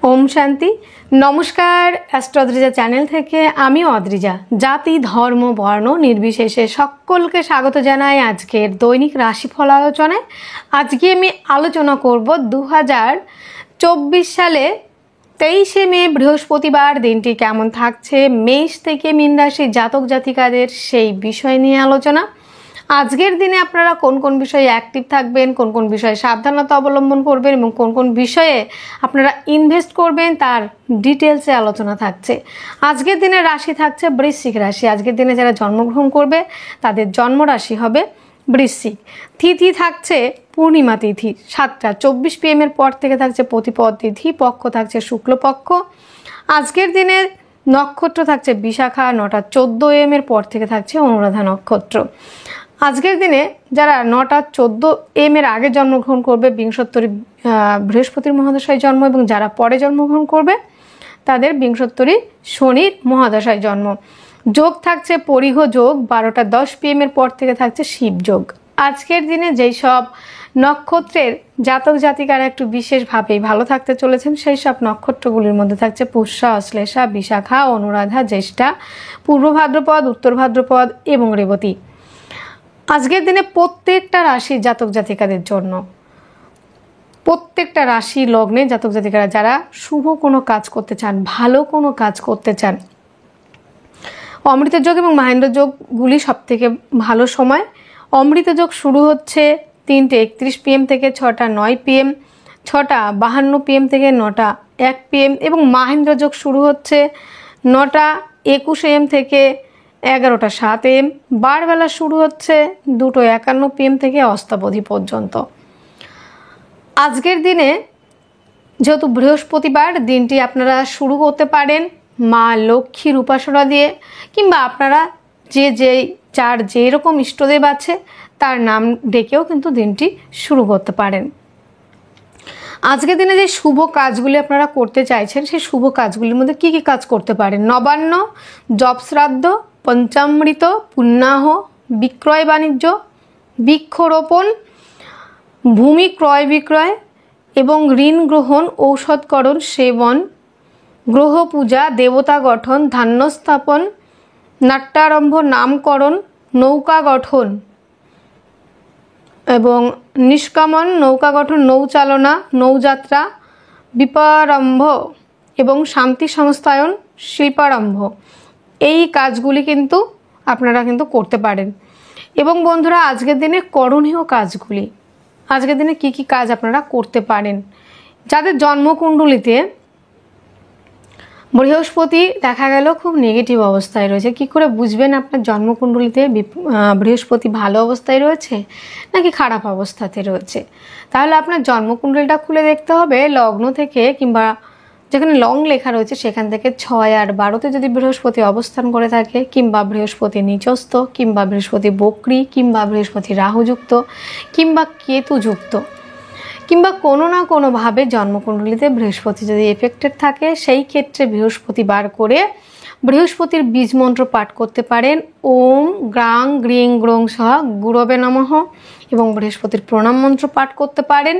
ओम शांति। नमस्कार astro Adrija channel থেকে আমি অদ্রিজা জাতি ধর্ম বর্ণ নির্বিশেষে সকলকে স্বাগত জানাই আজকের দৈনিক রাশিফল আলোচনায়। আজকে আমি আলোচনা করব 2024 সালে 23শে মে বৃহস্পতিবার দিনটি কেমন থাকছে মেষ থেকে মীন রাশির জাতক জাতিকাদের সেই বিষয় নিয়ে আলোচনা। আজকের দিনে আপনারা কোন কোন বিষয়ে অ্যাক্টিভ থাকবেন, কোন কোন বিষয়ে সাবধানতা অবলম্বন করবেন এবং কোন কোন বিষয়ে আপনারা ইনভেস্ট করবেন তার ডিটেলসে আলোচনা থাকছে। আজকের দিনে রাশি থাকছে বৃশ্চিক রাশি। আজকের দিনে যারা জন্মগ্রহণ করবে তাদের জন্ম রাশি হবে বৃশ্চিক। তিথি থাকছে পূর্ণিমা তিথি 7:24 PM এর পর থেকে থাকছে প্রতিপদ তিথি, পক্ষ থাকছে শুক্লপক্ষ। আজকের দিনে নক্ষত্র থাকছে বিশাখা 9:14 AM এর পর থেকে থাকছে অনুরাধা নক্ষত্র। আজকের দিনে যারা 9:14 AM এর আগে জন্মগ্রহণ করবে বিংশোত্তরী বৃহস্পতির মহাদশায় জন্ম, এবং যারা পরে জন্মগ্রহণ করবে তাদের বিংশোত্তরী শনির মহাদশায় জন্ম। যোগ থাকছে পরিহ যোগ 12:10 PM এর পর থেকে থাকছে শিব যোগ। আজকের দিনে যেই সব নক্ষত্রের জাতক জাতিকারা একটু বিশেষভাবেই ভালো থাকতে চলেছেন সেই সব নক্ষত্রগুলির মধ্যে থাকছে পুষ্যা, অশ্লেষা, বিশাখা, অনুরাধা, জ্যেষ্ঠা, পূর্ব ভাদ্রপদ, উত্তর ভাদ্রপদ এবং রেবতী। আজকের দিনে প্রত্যেকটা রাশির জাতক জাতিকাদের জন্য, প্রত্যেকটা রাশি লগ্নে জাতক জাতিকারা যারা শুভ কোনো কাজ করতে চান, ভালো কোনো কাজ করতে চান, অমৃত যোগ এবং মাহেন্দ্র যোগগুলি সব থেকে ভালো সময়। অমৃত যোগ শুরু হচ্ছে 3:31 PM থেকে 6:09 PM, 6:52 PM থেকে 9:01 PM, এবং মাহেন্দ্র যোগ শুরু হচ্ছে 9:21 AM থেকে 11:07 AM। বারবেলা শুরু হচ্ছে 2:51 PM থেকে অস্তাবধি পর্যন্ত। আজকের দিনে যেহেতু বৃহস্পতিবার, দিনটি আপনারা শুরু করতে পারেন মা লক্ষ্মীর উপাসনা দিয়ে, কিংবা আপনারা যার যেরকম ইষ্টদেব আছে তার নাম ডেকেও কিন্তু দিনটি শুরু করতে পারেন। আজকের দিনে যে শুভ কাজগুলি আপনারা করতে চাইছেন সেই শুভ কাজগুলির মধ্যে কি কি কাজ করতে পারেন? নবান্ন, জপ শ্রাদ্ধ, পঞ্চামৃত, পুণ্যাহ, বিক্রয় বাণিজ্য, বৃক্ষরোপণ, ভূমি ক্রয় বিক্রয় এবং ঋণ গ্রহণ, ঔষধকরণ সেবন, গ্রহ পূজা, দেবতা গঠন, ধান্য স্থাপন, নাট্যারম্ভ, নামকরণ, নৌকা গঠন এবং নিষ্কামন, নৌকা গঠন, নৌচালনা, নৌযাত্রা, বিপারম্ভ এবং শান্তি সংস্থায়ন, শিল্পারম্ভ, এই কাজগুলি কিন্তু আপনারা কিন্তু করতে পারেন। এবং বন্ধুরা, আজকের দিনে করণীয় কাজগুলি, আজকের দিনে কি কি কাজ আপনারা করতে পারেন? যাদের জন্মকুণ্ডলিতে বৃহস্পতি দেখা গেল খুব নেগেটিভ অবস্থায় রয়েছে, কি করে বুঝবেন আপনার জন্মকুণ্ডলিতে বৃহস্পতি ভালো অবস্থায় রয়েছে নাকি খারাপ অবস্থাতে রয়েছে? তাহলে আপনার জন্মকুণ্ডলিটা খুলে দেখতে হবে লগ্ন থেকে, কিংবা যেখানে লং লেখা রয়েছে সেখান থেকে 6 আর 12তে যদি বৃহস্পতি অবস্থান করে থাকে, কিংবা বৃহস্পতি নিচস্থ, কিংবা বৃহস্পতি বক্রী, কিংবা বৃহস্পতি রাহুযুক্ত, কিংবা কেতুযুক্ত, কিংবা কোনো না কোনোভাবে জন্মকুণ্ডলিতে বৃহস্পতি যদি এফেক্টেড থাকে, সেই ক্ষেত্রে বৃহস্পতিবার করে বৃহস্পতির বীজ মন্ত্র পাঠ করতে পারেন। ওম গ্রাং গ্রিং গ্রং সহ গুরবে নমঃ, এবং বৃহস্পতির প্রণাম মন্ত্র পাঠ করতে পারেন।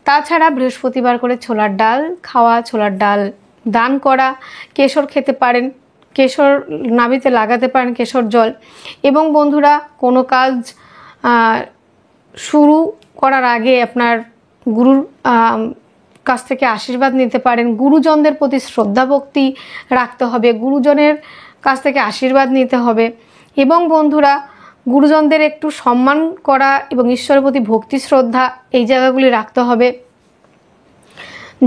তাছাড়া বৃহস্পতিবার করে ছোলার ডাল খাওয়া, ছোলার ডাল দান করা, কেশর খেতে পারেন, কেশর নাভিতে লাগাতে পারেন কেশর জল। এবং বন্ধুরা, কোনো কাজ শুরু করার আগে আপনার গুরুর কাছ থেকে আশীর্বাদ নিতে পারেন। গুরুজনদের প্রতি শ্রদ্ধা ভক্তি রাখতে হবে, গুরুজনের কাছ থেকে আশীর্বাদ নিতে হবে। এবং বন্ধুরা, গুরুজনদের একটু সম্মান করা এবং ঈশ্বরের প্রতি ভক্তি শ্রদ্ধা এই জায়গাগুলি রাখতে হবে।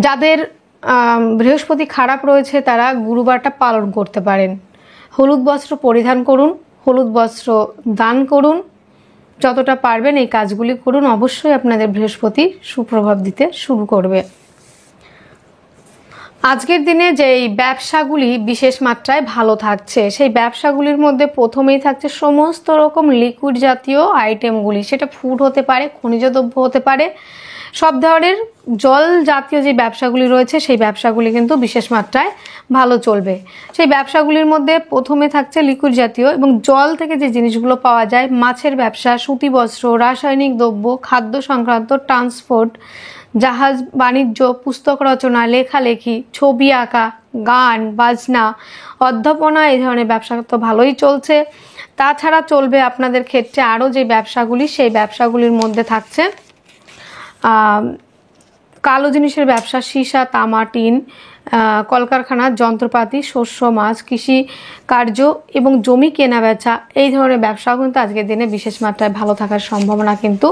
যাদের বৃহস্পতি খারাপ রয়েছে তারা গুরুবারটা পালন করতে পারেন। হলুদ বস্ত্র পরিধান করুন, হলুদ বস্ত্র দান করুন, যতটা পারবেন এই কাজগুলি করুন। অবশ্যই আপনাদের বৃহস্পতি সুপ্রভাব দিতে শুরু করবে। আজকের দিনে যেই ব্যবসাগুলি বিশেষ মাত্রায় ভালো থাকছে সেই ব্যবসাগুলির মধ্যে প্রথমেই থাকছে সমস্ত রকম লিকুইড জাতীয় আইটেমগুলি। সেটা ফুড হতে পারে, খনিজ দ্রব্য হতে পারে, সব ধরনের জল জাতীয় যে ব্যবসাগুলি রয়েছে সেই ব্যবসাগুলি কিন্তু বিশেষ মাত্রায় ভালো চলবে। সেই ব্যবসাগুলির মধ্যে প্রথমে থাকছে লিকুইড জাতীয় এবং জল থেকে যে জিনিসগুলো পাওয়া যায়, মাছের ব্যবসা, সুতি বস্ত্র, রাসায়নিক দ্রব্য, খাদ্য সংক্রান্ত, ট্রান্সপোর্ট, জাহাজ বাণিজ্য, পুস্তক রচনা, লেখালেখি, ছবি আঁকা, গান বাজনা, অধ্যাপনা, এই ধরনের ব্যবসা তো ভালোই চলছে। তাছাড়া চলবে আপনাদের ক্ষেত্রে আরও যে ব্যবসাগুলি, সেই ব্যবসাগুলির মধ্যে থাকছে কালো জিনিসের ব্যবসা, সীসা, তামা, টিন, কলকারখানা, যন্ত্রপাতি, শস্য, মাছ, কৃষি কার্য এবং জমি কেনা বেচা, এই ধরনের ব্যবসাও কিন্তু আজকের দিনে বিশেষ মাত্রায় ভালো থাকার সম্ভাবনা কিন্তু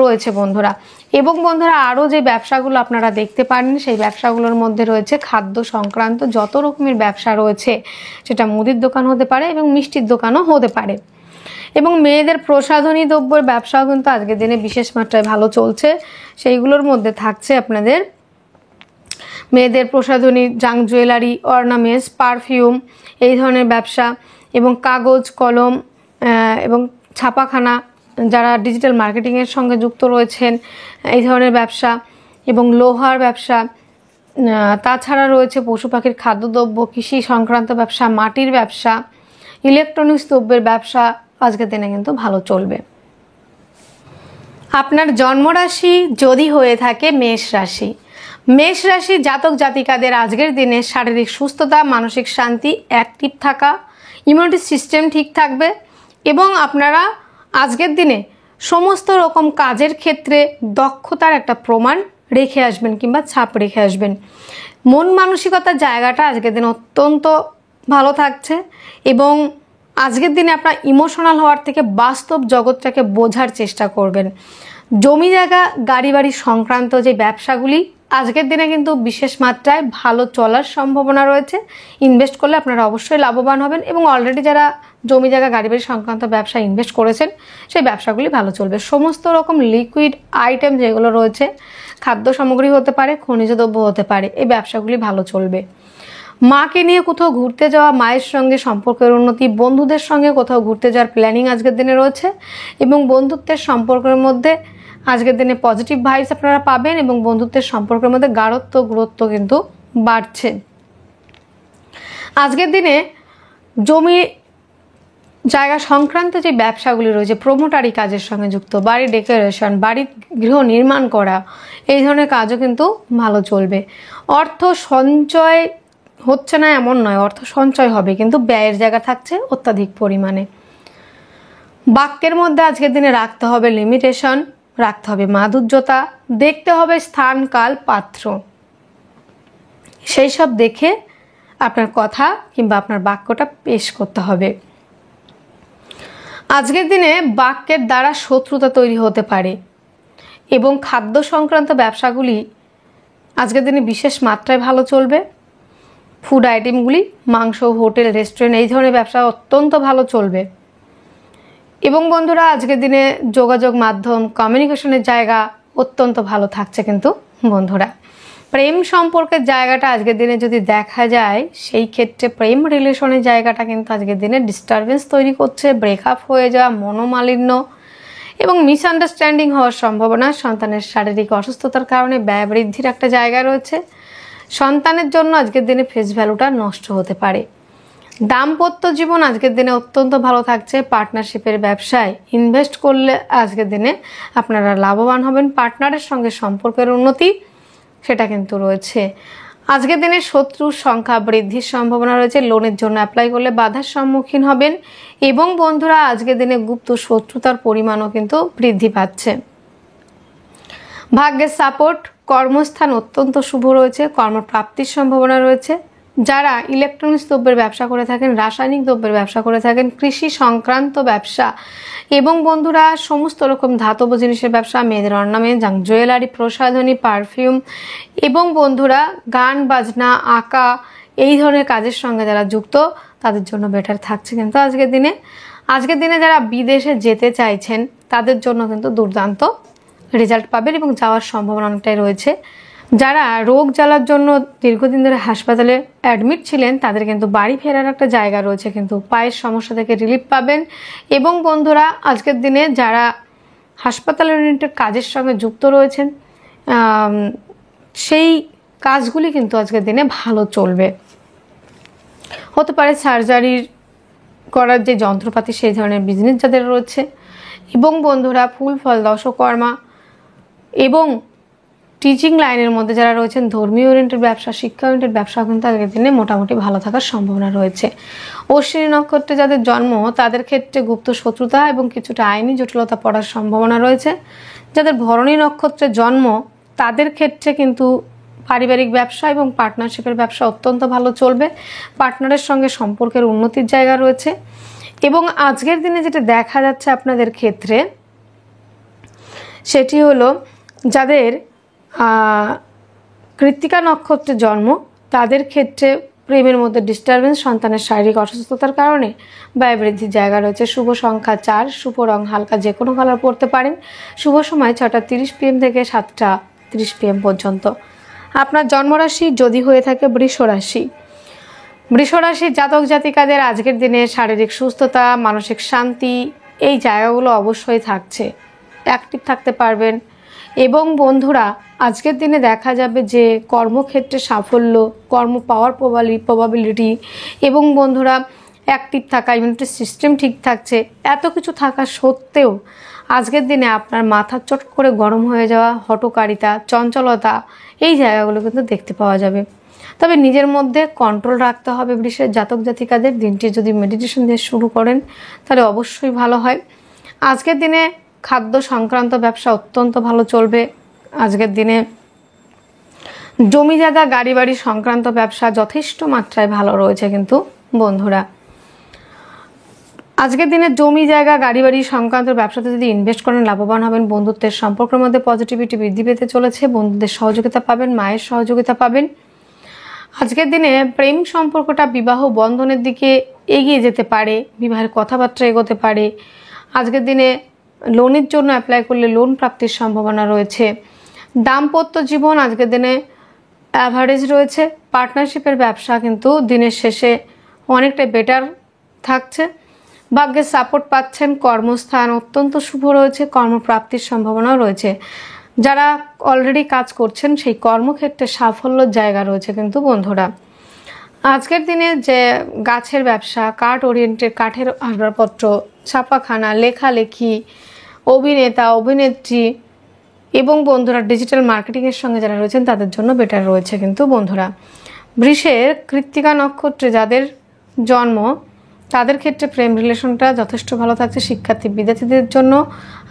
রয়েছে বন্ধুরা। এবং বন্ধুরা আরও যে ব্যবসাগুলো আপনারা দেখতে পারেন সেই ব্যবসাগুলোর মধ্যে রয়েছে খাদ্য সংক্রান্ত যত রকমের ব্যবসা রয়েছে, সেটা মুদির দোকান হতে পারে এবং মিষ্টির দোকানও হতে পারে। এবং মেয়েদের প্রসাধনী দ্রব্যের ব্যবসাও কিন্তু আজকের দিনে বিশেষ মাত্রায় ভালো চলছে। সেইগুলোর মধ্যে থাকছে আপনাদের মেয়েদের প্রসাধনী, জাং জুয়েলারি, অর্নামেন্টস, পারফিউম, এই ধরনের ব্যবসা এবং কাগজ কলম এবং ছাপাখানা, যারা ডিজিটাল মার্কেটিংয়ের সঙ্গে যুক্ত রয়েছেন এই ধরনের ব্যবসা এবং লোহার ব্যবসা। তাছাড়া রয়েছে পশু পাখির খাদ্যদ্রব্য, কৃষি সংক্রান্ত ব্যবসা, মাটির ব্যবসা, ইলেকট্রনিক্স দ্রব্যের ব্যবসা আজকের দিনে কিন্তু ভালো চলবে। আপনার জন্মরাশি যদি হয়ে থাকে মেষ রাশি, মেষ রাশি জাতক জাতিকাদের আজকের দিনে শারীরিক সুস্থতা, মানসিক শান্তি, অ্যাক্টিভ থাকা, ইমিউনিটি সিস্টেম ঠিক থাকবে এবং আপনারা আজকের দিনে সমস্ত রকম কাজের ক্ষেত্রে দক্ষতার একটা প্রমাণ রেখে আসবেন কিংবা ছাপ রেখে আসবেন। মন মানসিকতার জায়গাটা আজকের দিনে অত্যন্ত ভালো থাকছে এবং আজকের দিনে আপনার ইমোশনাল হওয়ার থেকে বাস্তব জগৎটাকে বোঝার চেষ্টা করবেন। জমি জায়গা, গাড়ি বাড়ি সংক্রান্ত যে ব্যবসাগুলি আজকের দিনে কিন্তু বিশেষ মাত্রায় ভালো চলার সম্ভাবনা রয়েছে। ইনভেস্ট করলে আপনারা অবশ্যই লাভবান হবেন এবং অলরেডি যারা জমি জায়গা, গাড়ি বাড়ি সংক্রান্ত ব্যবসা ইনভেস্ট করেছেন সেই ব্যবসাগুলি ভালো চলবে। সমস্ত রকম লিকুইড আইটেম যেগুলো রয়েছে, খাদ্য সামগ্রী হতে পারে, খনিজ দ্রব্য হতে পারে, এই ব্যবসাগুলি ভালো চলবে। মাকে নিয়ে কোথাও ঘুরতে যাওয়া, মায়ের সঙ্গে সম্পর্কের উন্নতি, বন্ধুদের সঙ্গে কোথাও ঘুরতে যাওয়ার প্ল্যানিং আজকের দিনে রয়েছে এবং বন্ধুত্বের সম্পর্কের মধ্যে আজকের দিনে পজিটিভ ভাইবস আপনারা পাবেন এবং বন্ধুত্বের সম্পর্কের মধ্যে গাঢ়ত্ব গুরুত্ব কিন্তু বাড়ছে। আজকের দিনে জমি জায়গা সংক্রান্ত যে ব্যবসাগুলি রয়েছে, প্রমোটারি কাজের সঙ্গে যুক্ত, বাড়ি ডেকোরেশন, বাড়ির গৃহ নির্মাণ করা, এই ধরনের কাজও কিন্তু ভালো চলবে। অর্থ সঞ্চয় হচ্ছে না এমন নয়, অর্থ সঞ্চয় হবে কিন্তু ব্যয়ের জায়গা থাকছে অত্যাধিক পরিমাণে। বাক্যের মধ্যে আজকের দিনে রাখতে হবে লিমিটেশন, রাখতে হবে মাধুর্যতা, দেখতে হবে স্থান কাল পাত্র, সেই সব দেখে আপনার কথা কিংবা আপনার বাক্যটা পেশ করতে হবে। আজকের দিনে বাক্যের দ্বারা শত্রুতা তৈরি হতে পারে এবং খাদ্য সংক্রান্ত ব্যবসাগুলি আজকের দিনে বিশেষ মাত্রায় ভালো চলবে। ফুড আইটেমগুলি, মাংস, হোটেল, রেস্টুরেন্ট, এই ধরনের ব্যবসা অত্যন্ত ভালো চলবে। এবং বন্ধুরা আজকের দিনে যোগাযোগ মাধ্যম, কমিউনিকেশনের জায়গা অত্যন্ত ভালো থাকছে কিন্তু বন্ধুরা। প্রেম সম্পর্কের জায়গাটা আজকের দিনে যদি দেখা যায়, সেই ক্ষেত্রে প্রেম রিলেশনের জায়গাটা কিন্তু আজকের দিনে ডিস্টারবেন্স তৈরি করছে, ব্রেকআপ হয়ে যাওয়া, মনোমালিন্য এবং মিসআন্ডারস্ট্যান্ডিং হওয়ার সম্ভাবনা। সন্তানের শারীরিক অসুস্থতার কারণে ব্যয় বৃদ্ধির একটা জায়গা রয়েছে। সন্তানের জন্য আজকের দিনে ফেস ভ্যালুটা নষ্ট হতে পারে। দাম্পত্য জীবন আজকের দিনে অত্যন্ত ভালো থাকছে। পার্টনারশিপের ব্যবসায় ইনভেস্ট করলে আজকের দিনে আপনারা লাভবান হবেন। পার্টনারের সঙ্গে সম্পর্কের উন্নতি সেটা কিন্তু রয়েছে। আজকের দিনে শত্রুর সংখ্যা বৃদ্ধির সম্ভাবনা রয়েছে। লোনের জন্য অ্যাপ্লাই করলে বাধার সম্মুখীন হবেন এবং বন্ধুরা আজকের দিনে গুপ্ত শত্রুতার পরিমাণও কিন্তু বৃদ্ধি পাচ্ছে। ভাগ্যের সাপোর্ট, কর্মস্থান অত্যন্ত শুভ রয়েছে, কর্মপ্রাপ্তির সম্ভাবনা রয়েছে। যারা ইলেকট্রনিক্স দ্রব্যের ব্যবসা করে থাকেন, রাসায়নিক দ্রব্যের ব্যবসা করে থাকেন, কৃষি সংক্রান্ত ব্যবসা এবং বন্ধুরা সমস্ত রকম ধাতব জিনিসের ব্যবসা, মেয়েদের অর্নামেন্ট, জাং জুয়েলারি, প্রসাধনী, পারফিউম এবং বন্ধুরা গান বাজনা, আঁকা, এই ধরনের কাজের সঙ্গে যারা যুক্ত তাদের জন্য বেটার থাকছে কিন্তু আজকের দিনে যারা বিদেশে যেতে চাইছেন তাদের জন্য কিন্তু দুর্দান্ত রেজাল্ট পাবেন এবং যাওয়ার সম্ভাবনা অনেকটাই রয়েছে। যারা রোগ জ্বালার জন্য দীর্ঘদিন ধরে হাসপাতালে অ্যাডমিট ছিলেন তাদের কিন্তু বাড়ি ফেরার একটা জায়গা রয়েছে, কিন্তু পায়ের সমস্যা থেকে রিলিফ পাবেন। এবং বন্ধুরা আজকের দিনে যারা হাসপাতাল ইউনিটের কাজের সঙ্গে যুক্ত রয়েছেন সেই কাজগুলি কিন্তু আজকের দিনে ভালো চলবে। হতে পারে সার্জারির করার যে যন্ত্রপাতি সেই ধরনের বিজনেস যাদের রয়েছে, এবং বন্ধুরা ফুল ফল দশকর্মা এবং টিচিং লাইনের মধ্যে যারা রয়েছেন, ধর্মীয় ওরিয়েন্টেড ব্যবসা, শিক্ষা ওরিয়েন্টেড ব্যবসা কিন্তু আগের দিনে মোটামুটি ভালো থাকার সম্ভাবনা রয়েছে। অশ্বিনী নক্ষত্রে যাদের জন্ম তাদের ক্ষেত্রে গুপ্ত শত্রুতা এবং কিছুটা আইনি জটিলতা পড়ার সম্ভাবনা রয়েছে। যাদের ভরণী নক্ষত্রে জন্ম তাদের ক্ষেত্রে কিন্তু পারিবারিক ব্যবসা এবং পার্টনারশিপের ব্যবসা অত্যন্ত ভালো চলবে। পার্টনারের সঙ্গে সম্পর্কের উন্নতির জায়গা রয়েছে। এবং আজকের দিনে যেটা দেখা যাচ্ছে আপনাদের ক্ষেত্রে সেটি হলো যাদের কৃত্তিকা নক্ষত্রে জন্ম তাদের ক্ষেত্রে প্রেমের মধ্যে ডিস্টারবেন্স, সন্তানের শারীরিক অসুস্থতার কারণে ব্যয় বৃদ্ধির জায়গা রয়েছে। শুভ সংখ্যা 4, শুভ রং হালকা যে কোনো কালার পরতে পারেন। শুভ সময় 6টা 30 PM থেকে 7টা 30 PM পর্যন্ত। আপনার জন্মরাশি যদি হয়ে থাকে বৃষ রাশি, বৃষ রাশির জাতক জাতিকাদের আজকের দিনে শারীরিক সুস্থতা, মানসিক শান্তি এই জায়গাগুলো অবশ্যই থাকছে। অ্যাক্টিভ থাকতে পারবেন। এবং বন্ধুরা আজকের দিনে দেখা যাবে যে কর্মক্ষেত্রে সাফল্য, কর্ম পাওয়ার প্রবাবিলিটি এবং বন্ধুরা অ্যাক্টিভ থাকা, ইমিউনিটি সিস্টেম ঠিক থাকছে। এত কিছু থাকা সত্ত্বেও আজকের দিনে আপনার মাথা চট করে গরম হয়ে যাওয়া, হঠকারিতা, চঞ্চলতা এই জায়গাগুলো কিন্তু দেখতে পাওয়া যাবে। তবে নিজের মধ্যে কন্ট্রোল রাখতে হবে বৃষের জাতক জাতিকাদের। দিনটি যদি মেডিটেশন দিয়ে শুরু করেন তাহলে অবশ্যই ভালো হয়। আজকের দিনে খাদ্য সংক্রান্ত ব্যবসা অত্যন্ত ভালো চলবে। আজকের দিনে জমি জায়গা গাড়ি বাড়ি সংক্রান্ত ব্যবসা যথেষ্ট মাত্রায় ভালো রয়েছে। কিন্তু বন্ধুরা আজকের দিনে জমি জায়গা গাড়ি বাড়ি সংক্রান্ত ব্যবসাতে যদি ইনভেস্ট করেন লাভবান হবেন। বন্ধুত্বের সম্পর্কের মধ্যে পজিটিভিটি বৃদ্ধি পেতে চলেছে। বন্ধুদের সহযোগিতা পাবেন, মায়ের সহযোগিতা পাবেন। আজকের দিনে প্রেম সম্পর্কটা বিবাহ বন্ধনের দিকে এগিয়ে যেতে পারে, বিবাহের কথাবার্তা এগোতে পারে। আজকের দিনে লোনের জন্য অ্যাপ্লাই করলে লোন প্রাপ্তির সম্ভাবনা রয়েছে। দাম্পত্য জীবন আজকের দিনে অ্যাভারেজ রয়েছে। পার্টনারশিপের ব্যবসা কিন্তু দিনের শেষে অনেকটাই বেটার থাকছে। ভাগ্যের সাপোর্ট পাচ্ছেন। কর্মস্থান অত্যন্ত শুভ রয়েছে। কর্মপ্রাপ্তির সম্ভাবনাও রয়েছে। যারা অলরেডি কাজ করছেন সেই কর্মক্ষেত্রে সাফল্যের জায়গা রয়েছে। কিন্তু বন্ধুরা আজকের দিনে যে গাছের ব্যবসা, কাঠ ওরিয়েন্টেড, কাঠের আসবাবপত্র, ছাপাখানা, লেখালেখি, অভিনেতা অভিনেত্রী এবং বন্ধুরা ডিজিটাল মার্কেটিংয়ের সঙ্গে যারা রয়েছেন তাদের জন্য বেটার রয়েছে। কিন্তু বন্ধুরা বৃষের কৃত্তিকা নক্ষত্রে যাদের জন্ম তাদের ক্ষেত্রে প্রেম রিলেশনটা যথেষ্ট ভালো থাকছে। শিক্ষার্থী বিদ্যার্থীদের জন্য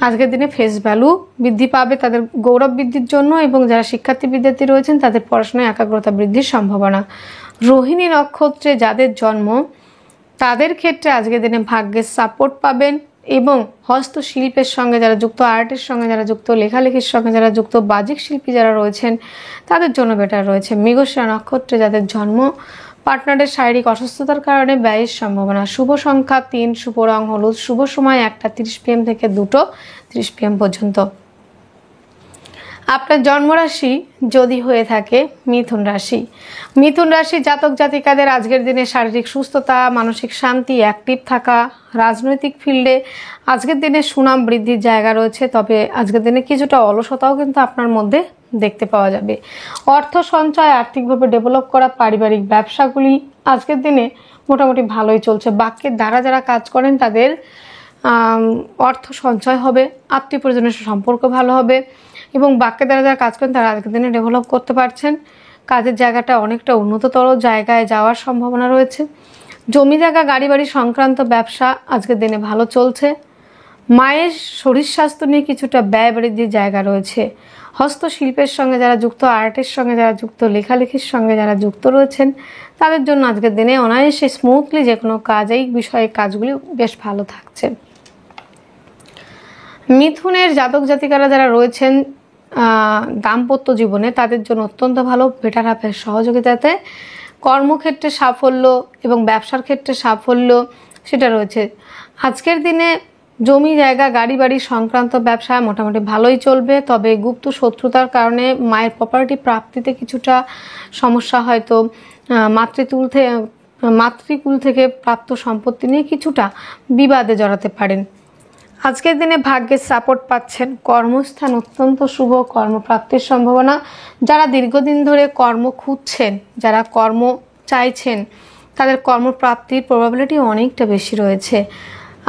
আজকের দিনে ফেস ভ্যালু বৃদ্ধি পাবে তাদের গৌরব বৃদ্ধির জন্য। এবং যারা শিক্ষার্থী বিদ্যার্থী রয়েছেন তাদের পড়াশোনায় একাগ্রতা বৃদ্ধির সম্ভাবনা। রোহিণী নক্ষত্রে যাদের জন্ম তাদের ক্ষেত্রে আজকের দিনে ভাগ্যের সাপোর্ট পাবেন। এবং হস্তশিল্পের সঙ্গে যারা যুক্ত, আর্টের সঙ্গে যারা যুক্ত, লেখালেখির সঙ্গে যারা যুক্ত, বাজিক শিল্পী যারা রয়েছেন তাদের জন্য বেটার রয়েছে। মৃগশিরা নক্ষত্রে যাদের জন্ম পার্টনারের শারীরিক অসুস্থতার কারণে ব্যয়ের সম্ভাবনা। শুভ সংখ্যা 3, শুভ রং হলুদ, শুভ সময় 1টা 30 PM থেকে 2টো 30 PM পর্যন্ত। আপনার জন্মরাশি যদি হয়ে থাকে মিথুন রাশি, মিথুন রাশি জাতক জাতিকাদের আজকের দিনে শারীরিক সুস্থতা, মানসিক শান্তি, অ্যাক্টিভ থাকা, রাজনৈতিক ফিল্ডে আজকের দিনে সুনাম বৃদ্ধির জায়গা রয়েছে। তবে আজকের দিনে কিছুটা অলসতাও কিন্তু আপনার মধ্যে দেখতে পাওয়া যাবে। অর্থ সঞ্চয়, আর্থিকভাবে ডেভেলপ করা, পারিবারিক ব্যবসাগুলি আজকের দিনে মোটামুটি ভালোই চলছে। বাক্যের দ্বারা যারা কাজ করেন তাদের অর্থ সঞ্চয় হবে, আত্মীয় পরিজনের সম্পর্ক ভালো হবে এবং বাক্যের দ্বারা যারা কাজ করেন তারা আজকের দিনে ডেভেলপ করতে পারছেন। কাজের জায়গাটা অনেকটা উন্নততর জায়গায় যাওয়ার সম্ভাবনা রয়েছে। জমি জায়গা গাড়ি বাড়ি সংক্রান্ত ব্যবসা আজকের দিনে ভালো চলছে। মায়ের শরীর স্বাস্থ্য নিয়ে কিছুটা ব্যয় বৃদ্ধির জায়গা রয়েছে। হস্তশিল্পের সঙ্গে যারা যুক্ত, আর্টের সঙ্গে যারা যুক্ত, লেখালেখির সঙ্গে যারা যুক্ত রয়েছেন তাদের জন্য আজকের দিনে অনায়াসে স্মুথলি যে কোনো কাজেই বিষয়ে কাজগুলি বেশ ভালো থাকছে। মিথুনের জাতক জাতিকারা যারা রয়েছেন দাম্পত্য জীবনে তাদের জন্য অত্যন্ত ভালো। বেটার হাফের সহযোগিতাতে কর্মক্ষেত্রে সাফল্য এবং ব্যবসার ক্ষেত্রে সাফল্য সেটা রয়েছে। আজকের দিনে জমি জায়গা গাড়ি বাড়ি সংক্রান্ত ব্যবসা মোটামুটি ভালোই চলবে। তবে গুপ্ত শত্রুতার কারণে মায়ের প্রপার্টি প্রাপ্তিতে কিছুটা সমস্যা, হয়তো মাতৃকুল থেকে প্রাপ্ত সম্পত্তি নিয়ে কিছুটা বিবাদে জড়াতে পারেন। আজকের দিনে ভাগ্যের সাপোর্ট পাচ্ছেন, কর্মস্থান অত্যন্ত শুভ, কর্মপ্রাপ্তির সম্ভাবনা। যারা দীর্ঘদিন ধরে কর্ম খুঁজছেন, যারা কর্ম চাইছেন, তাদের কর্মপ্রাপ্তির প্রবাবিলিটি অনেকটা বেশি রয়েছে।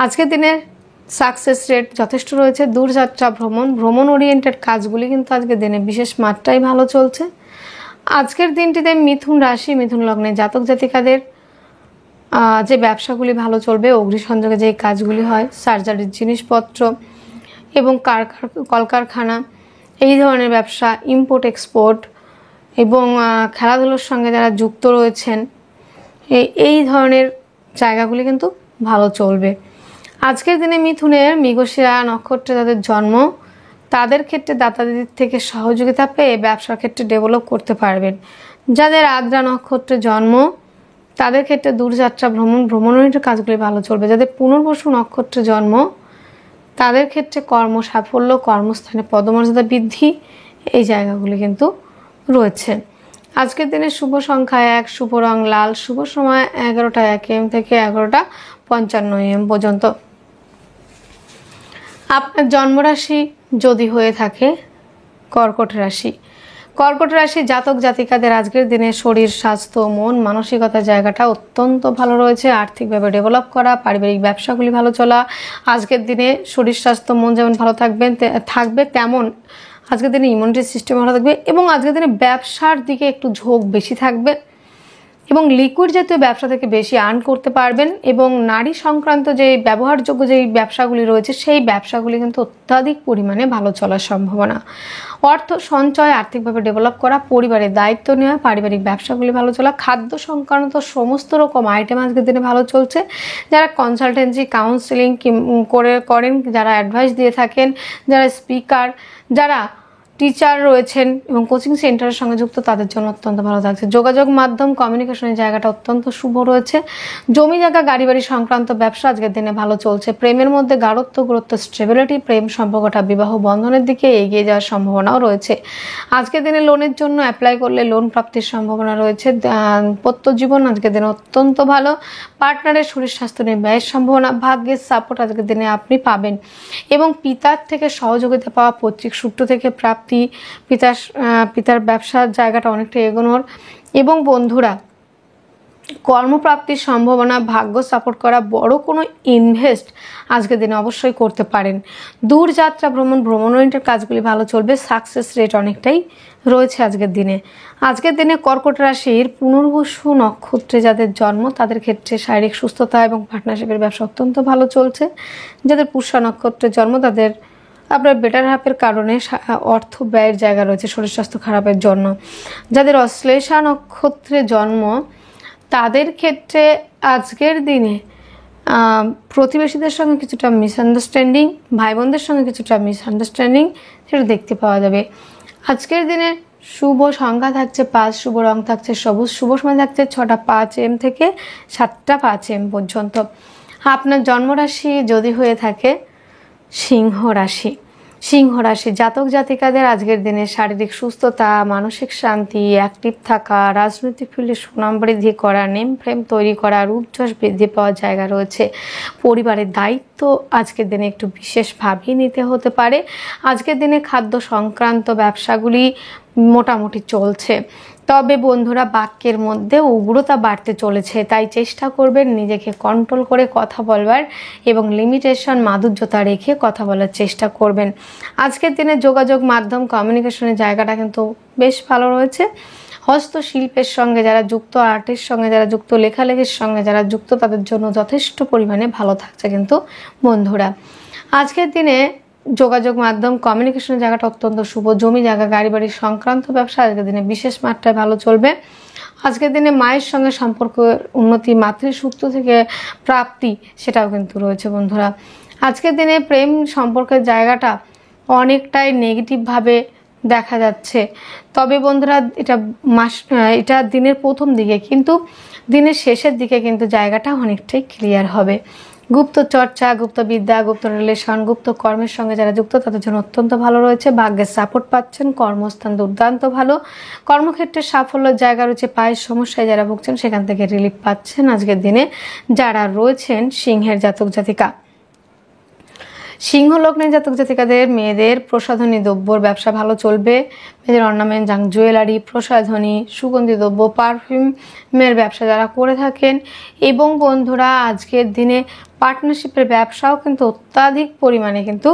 আজকের দিনে সাকসেস রেট যথেষ্ট রয়েছে। দূরযাত্রা ভ্রমণ ওরিয়েন্টেড কাজগুলি কিন্তু আজকের দিনে বিশেষ মাত্রায় ভালো চলছে। আজকের দিনটিতে মিথুন রাশি, মিথুন লগ্নে জাতক জাতিকাদের যে ব্যবসাগুলি ভালো চলবে, অগ্নিসংযোগে যে কাজগুলি হয়, সার্জারির জিনিসপত্র এবং কলকারখানা, এই ধরনের ব্যবসা, ইম্পোর্ট এক্সপোর্ট এবং খেলাধুলোর সঙ্গে যারা যুক্ত রয়েছেন, এই ধরনের জায়গাগুলি কিন্তু ভালো চলবে। আজকের দিনে মিথুনের মৃগশিরা নক্ষত্রে যাদের জন্ম, তাদের ক্ষেত্রে দাতাদের থেকে সহযোগিতা পেয়ে ব্যবসার ক্ষেত্রে ডেভেলপ করতে পারবেন। যাদের আদ্রা নক্ষত্রে জন্ম, তাদের ক্ষেত্রে দূরযাত্রা ভ্রমণের কাজগুলি ভালো চলবে। যাদের পুনর্বসু নক্ষত্রে জন্ম, তাদের ক্ষেত্রে কর্ম সাফল্য, কর্মস্থানে পদমর্যাদা বৃদ্ধি, এই জায়গাগুলি কিন্তু রয়েছে। আজকের দিনে শুভ সংখ্যা 1, শুভ রং লাল, শুভ সময় 11টা 1 AM থেকে 11টা 55 AM পর্যন্ত। আপনার জন্মরাশি যদি হয়ে থাকে কর্কট রাশি, কর্কট রাশি জাতক জাতিকাদের আজকের দিনে শরীর, স্বাস্থ্য, মন, মানসিকতার জায়গাটা অত্যন্ত ভালো রয়েছে। আর্থিকভাবে ডেভেলপ করা, পারিবারিক ব্যবসাগুলি ভালো চলা। আজকের দিনে শরীর, স্বাস্থ্য, মন যেমন ভালো থাকবে তেমন আজকের দিনে ইমিউনিটি সিস্টেম ভালো থাকবে এবং আজকের দিনে ব্যবসার দিকে একটু ঝোঁক বেশি থাকবে এবং লিকুইড জাতীয় ব্যবসা থেকে বেশি আর্ন করতে পারবেন এবং নারী সংক্রান্ত যে ব্যবহারযোগ্য যেই ব্যবসাগুলি রয়েছে, সেই ব্যবসাগুলি কিন্তু অত্যাধিক পরিমাণে ভালো চলার সম্ভাবনা। অর্থ সঞ্চয়, আর্থিকভাবে ডেভেলপ করা, পরিবারের দায়িত্ব নেওয়া, পারিবারিক ব্যবসাগুলি ভালো চলা, খাদ্য সংক্রান্ত সমস্ত রকম আইটেম আজকের দিনে ভালো চলছে। যারা কনসালটেন্সি, কাউন্সিলিং করেন, যারা অ্যাডভাইস দিয়ে থাকেন, যারা স্পিকার, যারা টিচার রয়েছেন এবং কোচিং সেন্টারের সঙ্গে যুক্ত, তাদের জন্য অত্যন্ত ভালো থাকছে। যোগাযোগ মাধ্যম, কমিউনিকেশনের জায়গাটা অত্যন্ত শুভ রয়েছে। জমি জায়গা, গাড়ি বাড়ি সংক্রান্ত ব্যবসা আজকের দিনে ভালো চলছে। প্রেমের মধ্যে গাঢ়ত্ব, গুরুত্ব, স্টেবিলিটি, প্রেম সম্পর্কটা বিবাহ বন্ধনের দিকে এগিয়ে যাওয়ার সম্ভাবনাও রয়েছে। আজকের দিনে লোনের জন্য অ্যাপ্লাই করলে লোন প্রাপ্তির সম্ভাবনা রয়েছে। দাম্পত্য জীবন আজকের দিনে অত্যন্ত ভালো। পার্টনারের শরীর স্বাস্থ্য নিয়ে ব্যয়ের সম্ভাবনা। ভাগ্যের সাপোর্ট আজকের দিনে আপনি পাবেন এবং পিতার থেকে সহযোগিতা পাওয়া, পৈতৃক সূত্র থেকে প্রাপ্তি, পিতার ব্যবসার জায়গাটা অনেকটা এগোনোর এবং বন্ধুরা কর্মপ্রাপ্তির সম্ভাবনা, ভাগ্য সাপোর্ট করা, বড় কোনো ইনভেস্ট আজকের দিনে অবশ্যই করতে পারেন। দূরযাত্রা ভ্রমণ ওরিয়েন্টেড কাজগুলি ভালো চলবে। সাকসেস রেট অনেকটাই রয়েছে আজকের দিনে। আজকের দিনে কর্কট রাশির পুনর্বসু নক্ষত্রে যাদের জন্ম, তাদের ক্ষেত্রে শারীরিক সুস্থতা এবং পার্টনারশিপের ব্যবসা অত্যন্ত ভালো চলছে। যাদের পুষ্যা নক্ষত্রে জন্ম, তাদের আপনার বেটার হাফের কারণে অর্থ ব্যয়ের জায়গা রয়েছে শরীর স্বাস্থ্য খারাপের জন্য। যাদের অশ্লেষা নক্ষত্রে জন্ম, তাদের ক্ষেত্রে আজকের দিনে প্রতিবেশীদের সঙ্গে কিছুটা মিসআন্ডারস্ট্যান্ডিং, ভাই বোনদের সঙ্গে কিছুটা মিসআন্ডারস্ট্যান্ডিং, সেটা দেখতে পাওয়া যাবে। আজকের দিনে শুভ সংখ্যা থাকছে 5, শুভ রং থাকছে সবুজ, শুভ সময় থাকছে 6টা 5 AM থেকে 7টা 5 AM পর্যন্ত। আপনার জন্মরাশি যদি হয়ে থাকে সিংহ রাশি, সিংহ রাশি জাতক জাতিকাদের আজকের দিনে শারীরিক সুস্থতা, মানসিক শান্তি, অ্যাক্টিভ থাকা, রাজনৈতিক ফিল্ডে সুনাম বৃদ্ধি করা, নেম ফ্রেম তৈরি করা, রূপযশ বৃদ্ধি পাওয়ার জায়গা রয়েছে। পরিবারের দায়িত্ব আজকের দিনে একটু বিশেষভাবেই নিতে হতে পারে। আজকের দিনে খাদ্য সংক্রান্ত ব্যবসাগুলি মোটামুটি চলছে, তবে বন্ধুরা বাক্যের মধ্যে উগ্রতা বাড়তে চলেছে, তাই চেষ্টা করবেন নিজেকে কন্ট্রোল করে কথা বলবার এবং লিমিটেশন, মাধুর্যতা রেখে কথা বলার চেষ্টা করবেন। আজকের দিনে যোগাযোগ মাধ্যম, কমিউনিকেশনের জায়গাটা কিন্তু বেশ ভালো রয়েছে। হস্তশিল্পের সঙ্গে যারা যুক্ত, আর্টের সঙ্গে যারা যুক্ত, লেখালেখির সঙ্গে যারা যুক্ত, তাদের জন্য যথেষ্ট পরিমাণে ভালো থাকছে কিন্তু বন্ধুরা। আজকের দিনে যোগাযোগ মাধ্যম, কমিউনিকেশনের জায়গাটা অত্যন্ত শুভ। জমি জায়গা, গাড়ি বাড়ি সংক্রান্ত ব্যবসা আজকের দিনে বিশেষ মাত্রায় ভালো চলবে। আজকের দিনে মায়ের সঙ্গে সম্পর্ক উন্নতি, মাতৃসূত্র থেকে প্রাপ্তি, সেটাও কিন্তু রয়েছে বন্ধুরা। আজকের দিনে প্রেম সম্পর্কের জায়গাটা অনেকটাই নেগেটিভভাবে দেখা যাচ্ছে, তবে বন্ধুরা এটা দিনের প্রথম দিকে, কিন্তু দিনের শেষের দিকে কিন্তু জায়গাটা অনেকটাই ক্লিয়ার হবে। গুপ্ত চর্চা, গুপ্ত বিদ্যা, গুপ্ত রিলেশন, গুপ্ত কর্মের সঙ্গে যারা যুক্ত, তাদের জন্য অত্যন্ত ভালো রয়েছে। ভাগ্যের সাপোর্ট পাচ্ছেন, কর্মস্থান দুর্দান্ত ভালো, কর্মক্ষেত্রে সাফল্যের জায়গা রয়েছে। পায়ের সমস্যায় যারা ভুগছেন সেখান থেকে রিলিফ পাচ্ছেন আজকের দিনে যারা রয়েছেন সিংহের জাতক জাতিকা। সিংহ লগ্নের জাতক জাতিকাদের মেয়েদের প্রসাধনী দ্রব্যর ব্যবসা ভালো চলবে। মেয়েদের অর্নামেন্ট, জুয়েলারি, প্রসাধনী, সুগন্ধি দ্রব্য, পারফিউমের ব্যবসা যারা করে থাকেন, এবং বন্ধুরা আজকের দিনে পার্টনারশিপের ব্যবসাও কিন্তু অত্যাধিক পরিমাণে কিন্তু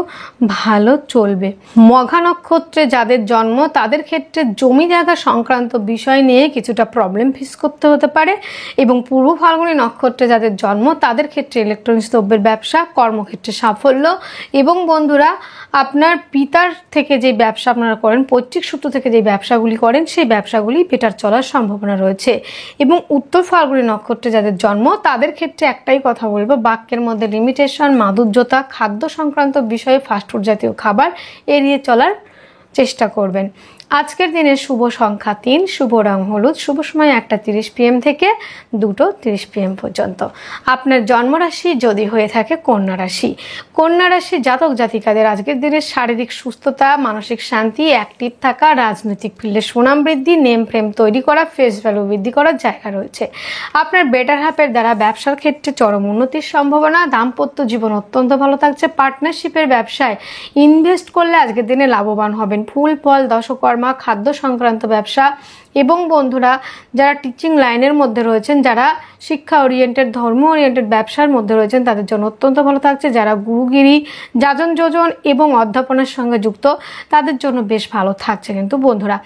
ভালো চলবে। মঘা নক্ষত্রে যাদের জন্ম তাদের ক্ষেত্রে জমি জায়গা সংক্রান্ত বিষয় নিয়ে কিছুটা প্রবলেম ফেস করতে হতে পারে, এবং পূর্ব ফাল্গুনী নক্ষত্রে যাদের জন্ম তাদের ক্ষেত্রে ইলেকট্রনিক্স দ্রব্যের ব্যবসা, কর্মক্ষেত্রে সাফল্য, এবং বন্ধুরা আপনার পিতার থেকে যে ব্যবসা আপনারা করেন, পৈতৃক সূত্র থেকে যে ব্যবসাগুলি করেন, সেই ব্যবসাগুলি বেটার চলার সম্ভাবনা রয়েছে। এবং উত্তর ফাল্গুনী নক্ষত্রে যাদের জন্ম তাদের ক্ষেত্রে একটাই কথা বলবো, বাক্যের মধ্যে লিমিটেশন, মাধুর্যতা, খাদ্য সংক্রান্ত বিষয়ে ফাস্টফুড জাতীয় খাবার এড়িয়ে চলার চেষ্টা করবেন। আজকের দিনের শুভ সংখ্যা 3, শুভ রং হলুদ, শুভ সময় 1:30 PM থেকে 2:30 PM পর্যন্ত। আপনার জন্মরাশি যদি হয়ে থাকে কন্যা রাশি, কন্যা রাশি জাতক জাতিকাদের আজকের দিনের শারীরিক সুস্থতা, মানসিক শান্তি, অ্যাক্টিভ থাকা, রাজনৈতিক ফিল্ডে সুনাম বৃদ্ধি, নেম ফ্রেম তৈরি করা, ফেস ভ্যালু বৃদ্ধি করার জায়গা রয়েছে। আপনার বেটার হাফের দ্বারা ব্যবসার ক্ষেত্রে চরম উন্নতির সম্ভাবনা। দাম্পত্য জীবন অত্যন্ত ভালো থাকছে। পার্টনারশিপের ব্যবসায় ইনভেস্ট করলে আজকের দিনে লাভবান হবেন। ফুল ফল দশকর্মা, খাদ্য সংক্রান্ত ব্যবসা, এবং বন্ধুরা যারা টিচিং লাইনের মধ্যে রয়েছেন, যারা শিক্ষা ওরিয়েন্টেড, ধর্ম ওরিয়েন্টেড ব্যবসার মধ্যে রয়েছেন তাদের জন্য অত্যন্ত ভালো থাকছে। যারা গুরুগিরি, যাজন যোজন এবং অধ্যাপনার সঙ্গে যুক্ত তাদের জন্য বেশ ভালো থাকছে। কিন্তু বন্ধুরা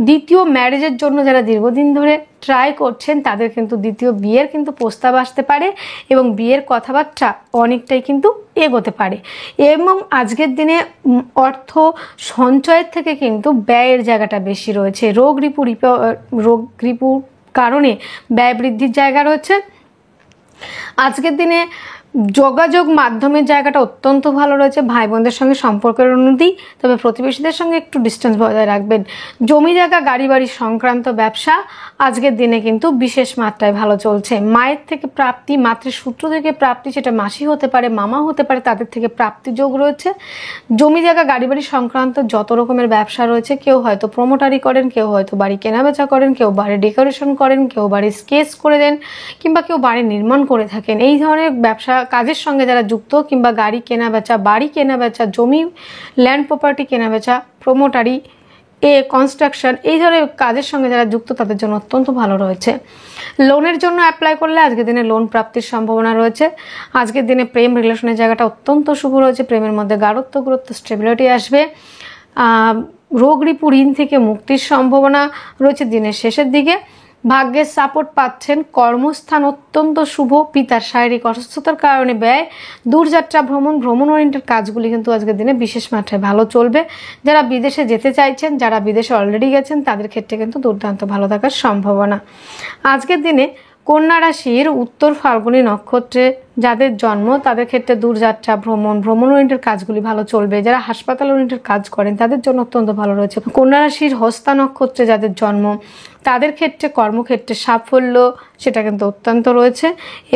দ্বিতীয় ম্যারেজের জন্য যারা দীর্ঘদিন ধরে ট্রাই করছেন তাদের কিন্তু দ্বিতীয় বিয়ের কিন্তু প্রস্তাব আসতে পারে, এবং বিয়ের কথাবার্তা অনেকটাই কিন্তু এগোতে পারে। এবং আজকের দিনে অর্থ সঞ্চয়ের থেকে কিন্তু ব্যয়ের জায়গাটা বেশি রয়েছে। রোগ রিপুর কারণে ব্যয় বৃদ্ধির জায়গা রয়েছে। আজকের দিনে যোগাযোগ মাধ্যমের জায়গাটা অত্যন্ত ভালো রয়েছে। ভাই বোনদের সঙ্গে সম্পর্কের উন্নতি, তবে প্রতিবেশীদের সঙ্গে একটু ডিস্টেন্স বজায় রাখবেন। জমি জায়গা, গাড়ি বাড়ি সংক্রান্ত ব্যবসা আজকের দিনে কিন্তু বিশেষ মাত্রায় ভালো চলছে। মায়ের থেকে প্রাপ্তি, মাতৃসূত্র থেকে প্রাপ্তি, সেটা মাসি হতে পারে, মামা হতে পারে, তাদের থেকে প্রাপ্তি যোগ রয়েছে। জমি জায়গা, গাড়ি বাড়ি সংক্রান্ত যত রকমের ব্যবসা রয়েছে, কেউ হয়তো প্রমোটারি করেন, কেউ হয়তো বাড়ি কেনাবেচা করেন, কেউ বাড়ি ডেকোরেশন করেন, কেউ বাড়ি স্কেচ করে দেন, কিংবা কেউ বাড়ি নির্মাণ করে থাকেন। এই ধরনের ব্যবসা কাজের সঙ্গে যারা যুক্ত, কিংবা গাড়ি কেনাবেচা, বাড়ি কেনাবেচা, জমি ল্যান্ড প্রপার্টি কেনাবেচা, প্রমোটারি, কনস্ট্রাকশন, এই ধরনের কাজের সঙ্গে যারা যুক্ত তাদের জন্য অত্যন্ত ভালো রয়েছে। লোনের জন্য অ্যাপ্লাই করলে আজকের দিনে লোন প্রাপ্তির সম্ভাবনা রয়েছে। আজকের দিনে প্রেম রিলেশনের জায়গাটা অত্যন্ত শুভ রয়েছে। প্রেমের মধ্যে গাঢ়ত্ব, গুরুত্ব, স্টেবিলিটি আসবে। রোগ রিপু, ঋণ থেকে মুক্তির সম্ভাবনা রয়েছে দিনের শেষের দিকে। ভাগ্যের সাপোর্ট পাচ্ছেন। কর্মস্থান অত্যন্ত শুভ। পিতার শারীরিক অসুস্থতার কারণে ব্যয়, দূরযাত্রা, ভ্রমণ ওরিয়েন্টেড কাজগুলি কিন্তু আজকের দিনে বিশেষ মাত্রায় ভালো চলবে। যারা বিদেশে যেতে চাইছেন, যারা বিদেশে অলরেডি গেছেন তাদের ক্ষেত্রে কিন্তু দুর্দান্ত ভালো থাকার সম্ভাবনা। আজকের দিনে কন্যা রাশির উত্তর ফাল্গুনী নক্ষত্রে যাদের জন্ম তাদের ক্ষেত্রে দূরযাত্রা, ভ্রমণ ওরিয়েন্টেড কাজগুলি ভালো চলবে। যারা হাসপাতাল ওরিয়েন্টেড কাজ করেন তাদের জন্য অত্যন্ত ভালো রয়েছে। কন্যা রাশির হস্তা নক্ষত্রে যাদের জন্ম তাদের ক্ষেত্রে কর্মক্ষেত্রে সাফল্য সেটা কিন্তু অত্যন্ত রয়েছে।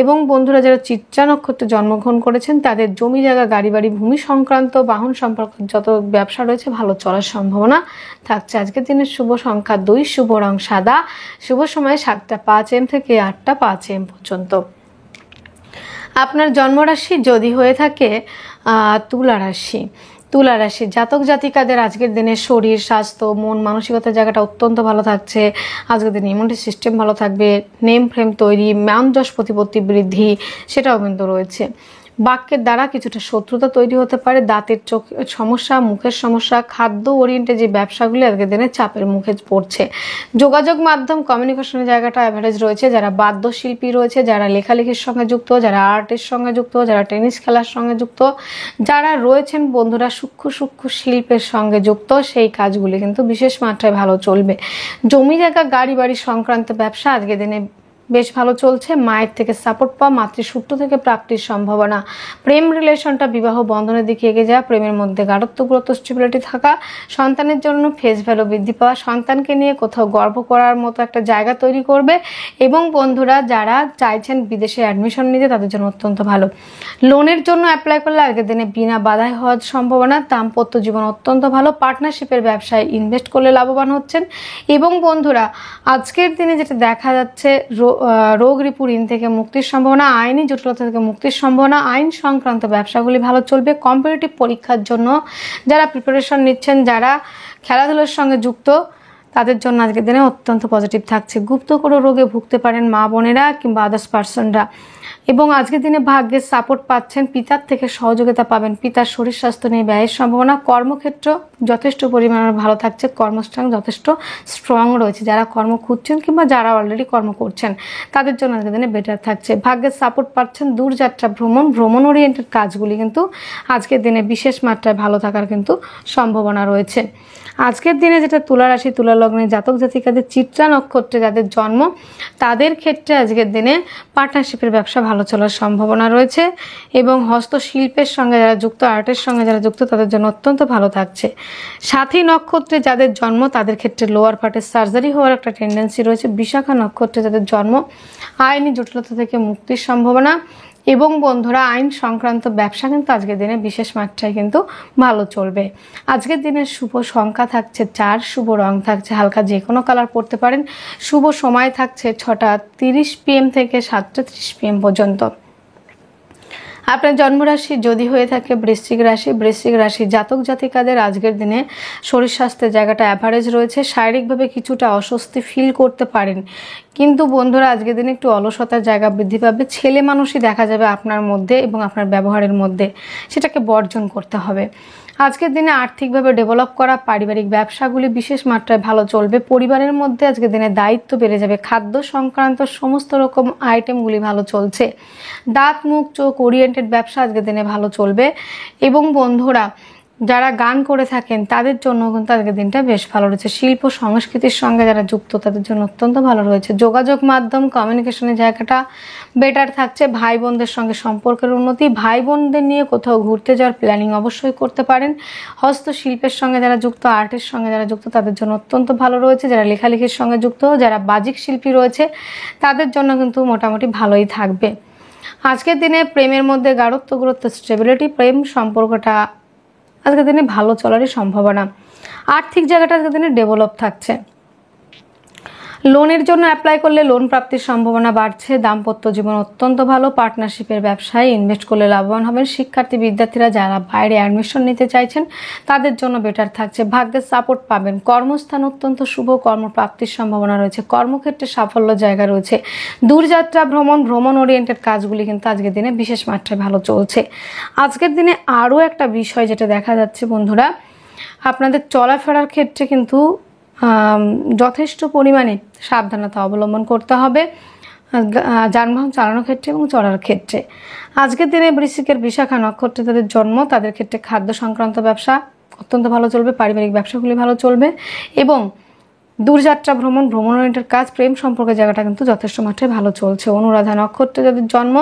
এবং বন্ধুরা যারা চিত্রা নক্ষত্রে জন্মগ্রহণ করেছেন তাদের জমি জায়গা, গাড়ি বাড়ি, ভূমি সংক্রান্ত, বাহন সম্পর্কিত যত ব্যবসা রয়েছে ভালো চলার সম্ভাবনা থাকছে। আজকের দিনের শুভ সংখ্যা 2, শুভ রং সাদা, শুভ সময় 7:05 AM থেকে 8:05 AM পর্যন্ত। আপনার জন্মরাশি যদি হয়ে থাকে তুলা রাশি, তুলা রাশি জাতক জাতিকাদের আজকের দিনে শরীর, স্বাস্থ্য, মন, মানসিকতার জায়গাটা অত্যন্ত ভালো থাকছে। আজকের দিনে ইমিউনিটি সিস্টেম ভালো থাকবে। নেম ফ্রেম তৈরি, মান যশ প্রতিপত্তি বৃদ্ধি সেটাও কিন্তু রয়েছে। বাক্যের দ্বারা কিছুটা শত্রুতা তৈরি হতে পারে। দাঁতের সমস্যা, মুখের সমস্যা, খাদ্য ওরিয়েন্টেড যে ব্যবসাগুলি আজকের দিনে চাপের মুখে পড়ছে। যোগাযোগ মাধ্যম, কমিউনিকেশনের জায়গাটা অ্যাভারেজ রয়েছে। যারা বাদ্যশিল্পী রয়েছে, যারা লেখালেখির সঙ্গে যুক্ত, যারা আর্টের সঙ্গে যুক্ত, যারা টেনিস খেলার সঙ্গে যুক্ত, যারা রয়েছেন বন্ধুরা সূক্ষ্ম শিল্পের সঙ্গে যুক্ত, সেই কাজগুলি কিন্তু বিশেষ মাত্রায় ভালো চলবে। জমি জায়গা, গাড়ি বাড়ি সংক্রান্ত ব্যবসা আজকের দিনে বেশ ভালো চলছে। মায়ের থেকে সাপোর্ট পাওয়া, মাতৃসূত্র থেকে প্রাপ্তির সম্ভাবনা। প্রেম রিলেশনটা বিবাহ বন্ধনের দিকে এগিয়ে যাওয়া, প্রেমের মধ্যে গাঢ়ত্ব, গুরুত্ব, স্টেবিলিটি থাকা, সন্তানের জন্য ফেস ভ্যালু বৃদ্ধি পাওয়া, সন্তানকে নিয়ে কোথাও গর্ব করার মতো একটা জায়গা তৈরি করবে। এবং বন্ধুরা যারা চাইছেন বিদেশে অ্যাডমিশন নিতে তাদের জন্য অত্যন্ত ভালো। লোনের জন্য অ্যাপ্লাই করলে আজকের দিনে বিনা বাধায় হওয়ার সম্ভাবনা। দাম্পত্য জীবন অত্যন্ত ভালো। পার্টনারশিপের ব্যবসায় ইনভেস্ট করলে লাভবান হচ্ছেন। এবং বন্ধুরা আজকের দিনে যেটা দেখা যাচ্ছে রোগ রিপু ঋণ থেকে মুক্তির সম্ভাবনা, আইনি জটিলতা থেকে মুক্তির সম্ভাবনা, আইন সংক্রান্ত ব্যবসাগুলি ভালো চলবে। কম্পিটিটিভ পরীক্ষার জন্য যারা প্রিপারেশন নিচ্ছেন, যারা খেলাধুলার সঙ্গে যুক্ত, তাদের জন্য আজকের দিনে অত্যন্ত পজিটিভ থাকছে। গুপ্ত কোনো রোগে ভুগতে পারেন মা বোনেরা কিংবা আদার্স পার্সনরা, এবং আজকের দিনে ভাগ্যের সাপোর্ট পাচ্ছেন, পিতার থেকে সহযোগিতা পাবেন, পিতার শরীর স্বাস্থ্য নিয়ে ব্যয়ের সম্ভাবনা। কর্মক্ষেত্র যথেষ্ট পরিমাণে ভালো থাকছে, কর্মস্থান যথেষ্ট স্ট্রং রয়েছে। যারা কর্ম খুঁজছেন কিংবা যারা অলরেডি কর্ম করছেন তাদের জন্য আজকের দিনে বেটার থাকছে। ভাগ্যের সাপোর্ট পাচ্ছেন, দূরযাত্রা ভ্রমণ ওরিয়েন্টেড কাজগুলি কিন্তু আজকের দিনে বিশেষ মাত্রায় ভালো থাকার কিন্তু সম্ভাবনা রয়েছে। আজকের দিনে যেটা তুলা রাশি তুলা লগ্নে জাতক জাতিকাদের চিত্রা নক্ষত্রে যাদের জন্ম, তাদের ক্ষেত্রে আজকের দিনে পার্টনারশিপের ব্যবসা ভালো চলার সম্ভাবনা রয়েছে, এবং হস্তশিল্পের সঙ্গে যারা যুক্ত, আর্টের সঙ্গে যারা যুক্ত, তাদের জন্য অত্যন্ত ভালো থাকছে। সাথী নক্ষত্রে যাদের জন্ম তাদের ক্ষেত্রে লোয়ার পার্টের সার্জারি হওয়ার একটা টেন্ডেন্সি রয়েছে। বিশাখা নক্ষত্রে যাদের জন্ম, আইনি জটিলতা থেকে মুক্তির সম্ভাবনা, এবং বন্ধুরা আইন সংক্রান্ত ব্যবসা কিন্তু আজকের দিনে বিশেষ মাত্রায় কিন্তু ভালো চলবে। আজকের দিনের শুভ সংখ্যা থাকছে 4, শুভ রং থাকছে হালকা যে কোনো কালার পরতে পারেন। শুভ সময় থাকছে 6টা 30 PM থেকে 7টা 30 PM পর্যন্ত। আপনার জন্মরাশি যদি হয়ে থাকে বৃশ্চিক রাশি জাতক জাতিকাদের আজকের দিনে শরীর স্বাস্থ্যের জায়গাটা অ্যাভারেজ রয়েছে। শারীরিকভাবে কিছুটা অস্বস্তি ফিল করতে পারেন, কিন্তু বন্ধুরা আজকের দিনে একটু অলসতার জায়গা বৃদ্ধি পাবে। ছেলে মানুষই দেখা যাবে আপনার মধ্যে এবং আপনার ব্যবহারের মধ্যে, সেটাকে বর্জন করতে হবে। আজকের দিনে আর্থিকভাবে ডেভেলপ করা, পারিবারিক ব্যবসাগুলি বিশেষ মাত্রায় ভালো চলবে। পরিবারের মধ্যে আজকের দিনে দায়িত্ব বেড়ে যাবে। খাদ্য সংক্রান্ত সমস্ত রকম আইটেমগুলি ভালো চলছে। দাঁত মুখ চোখ ওরিয়েন্টেড ব্যবসা আজকের দিনে ভালো চলবে। এবং বন্ধুরা যারা গান করে থাকেন তাদের জন্য কিন্তু আজকের দিনটা বেশ ভালো রয়েছে। শিল্প সংস্কৃতির সঙ্গে যারা যুক্ত তাদের জন্য অত্যন্ত ভালো রয়েছে। যোগাযোগ মাধ্যম কমিউনিকেশনের জায়গাটা বেটার থাকছে। ভাই বোনদের সঙ্গে সম্পর্কের উন্নতি, ভাই বোনদের নিয়ে কোথাও ঘুরতে যাওয়ার প্ল্যানিং অবশ্যই করতে পারেন। হস্তশিল্পের সঙ্গে যারা যুক্ত, আর্টের সঙ্গে যারা যুক্ত, তাদের জন্য অত্যন্ত ভালো রয়েছে। যারা লেখালেখির সঙ্গে যুক্ত, যারা বাজিক শিল্পী রয়েছে, তাদের জন্য কিন্তু মোটামুটি ভালোই থাকবে। আজকের দিনে প্রেমের মধ্যে গাঢ়ত্ব গুরুত্ব স্টেবিলিটি, প্রেম সম্পর্কটা আজকের দিনে ভালো চলারই সম্ভাবনা। আর্থিক জায়গাটা আজকের দিনে ডেভেলপ থাকছে। লোনের জন্য অ্যাপ্লাই করলে লোন প্রাপ্তির সম্ভাবনা বাড়ছে। দাম্পত্য জীবন অত্যন্ত ভালো। পার্টনারশিপের ব্যবসায় ইনভেস্ট করলে লাভবান হবেন। শিক্ষার্থী বিদ্যার্থীরা যারা বাইরে অ্যাডমিশন নিতে চাইছেন তাদের জন্য বেটার থাকছে। ভাগ্যের সাপোর্ট পাবেন। কর্মস্থান অত্যন্ত শুভ, কর্মপ্রাপ্তির সম্ভাবনা রয়েছে। কর্মক্ষেত্রে সাফল্য জায়গা রয়েছে। দূরযাত্রা ভ্রমণ ওরিয়েন্টেড কাজগুলি কিন্তু আজকের দিনে বিশেষ মাত্রায় ভালো চলছে। আজকের দিনে আরও একটা বিষয় যেটা দেখা যাচ্ছে বন্ধুরা, আপনাদের চলাফেরার ক্ষেত্রে কিন্তু যথেষ্ট পরিমাণে সাবধানতা অবলম্বন করতে হবে যানবাহন চালানোর ক্ষেত্রে এবং চলার ক্ষেত্রে। আজকের দিনে বৃশ্চিকের বিশাখা নক্ষত্রে তাদের জন্ম, তাদের ক্ষেত্রে খাদ্য সংক্রান্ত ব্যবসা অত্যন্ত ভালো চলবে। পারিবারিক ব্যবসাগুলি ভালো চলবে, এবং দূরযাত্রা ভ্রমণ ওরিয়েন্টেড কাজ, প্রেম সম্পর্কের জায়গাটা কিন্তু যথেষ্ট মাত্রায় ভালো চলছে। অনুরাধা নক্ষত্রে যাদের জন্ম,